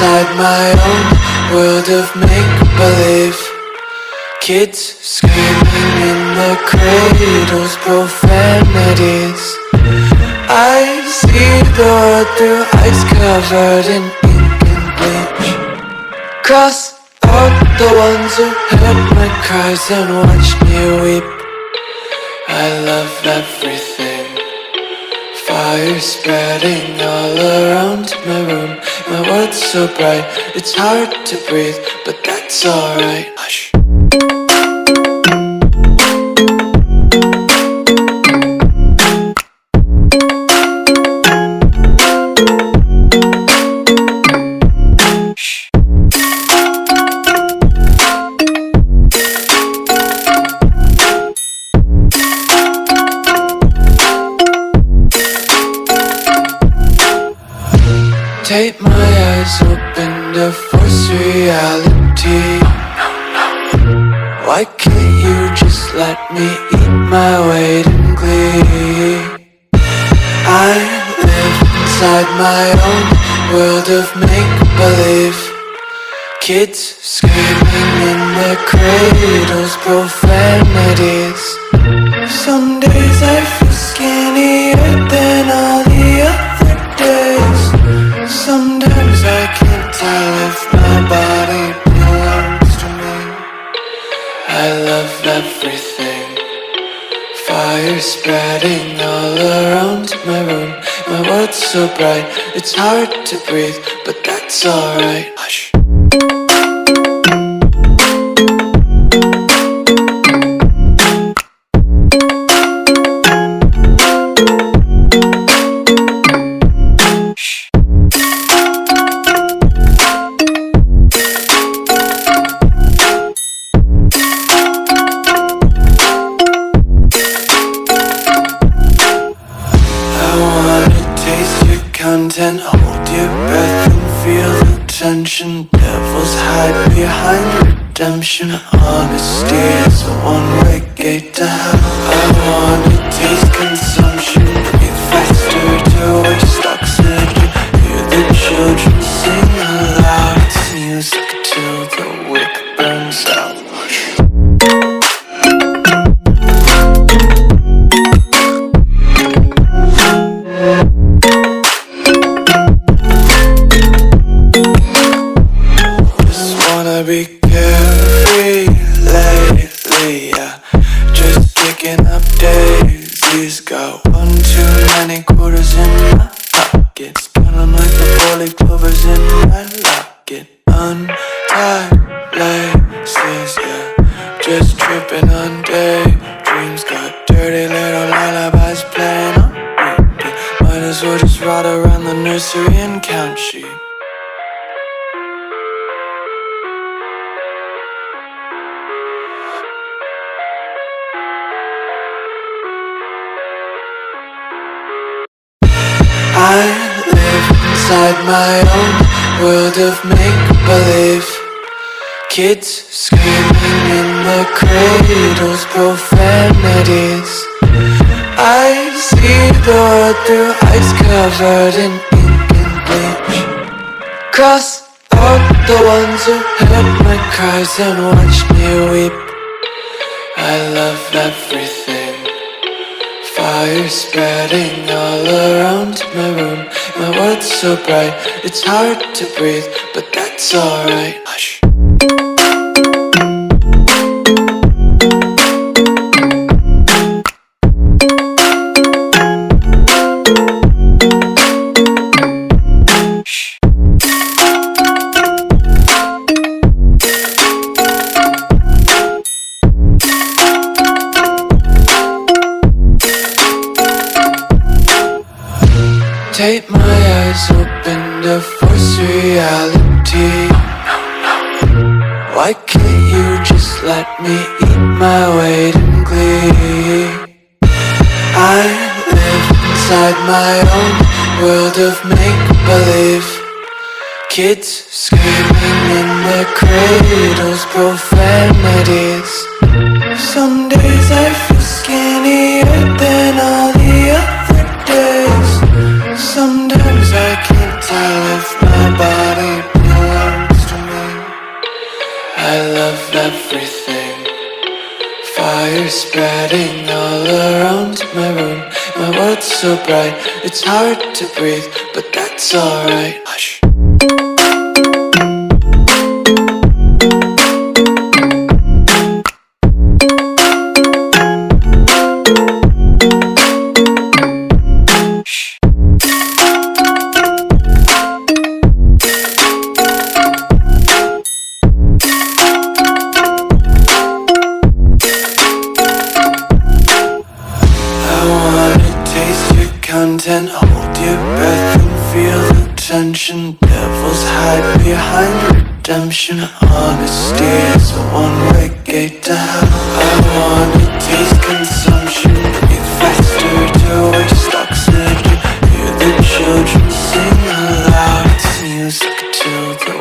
inside my own world of make-believe. Kids screaming in the cradles, profanities. I see the world through eyes covered in ink and bleach. Cross out the ones who heard my cries and watched me weep. I love everything. Fire spreading all around my room. My world's so bright, it's hard to breathe, but that's alright. Hush. Tape my eyes open to force reality. Why can't you just let me eat my weight in glee? I live inside my own world of make-believe. Kids screaming in the cradles, profanities. Some days I feel skinnier than all the other days. Sometimes I can't tell if my body belongs to me. I love everything. Fire spreading all around my room. My world's so bright, it's hard to breathe, but that's alright. Hush. Content, hold your breath and feel the tension. Devils hide behind redemption. Honesty is a one-way gate to hell. I wanna taste consumption. Breathe faster to waste oxygen. Hear the children sing aloud. It's music till the wick burns out. Be carefree lately, yeah. Just kicking up daisies. Got one too many quarters in my pockets. Count 'em like the 4-leaf clovers in my locket. Untied laces, yeah. Just tripping on daydreams. Got dirty little lullabies playing on repeat. Might as well just ride around the nursery and count sheep. I live inside my own world of make-believe. Kids screaming in the cradles, profanities. I see the world through eyes covered in ink and bleach. Cross out the ones who heard my cries and watched me weep. I love everything. Fire spreading all around my room. My world's so bright, it's hard to breathe, but that's alright. Hush. Tape my eyes open to force reality. Why can't you just let me eat my weight in glee? I live inside my own world of make-believe. Kids screaming in the cradles, profanities. Some days I feel skinnier than all the other days. Sometimes I can't tell if my body belongs fire spreading all around my room. My world's so bright, it's hard to breathe, but that's alright. Hush. Content, hold your breath and feel the tension. Devils hide behind redemption. Honesty is a one-way gate to hell. I wanna taste consumption. Breathe faster to waste oxygen. Hear the children sing aloud. It's music to the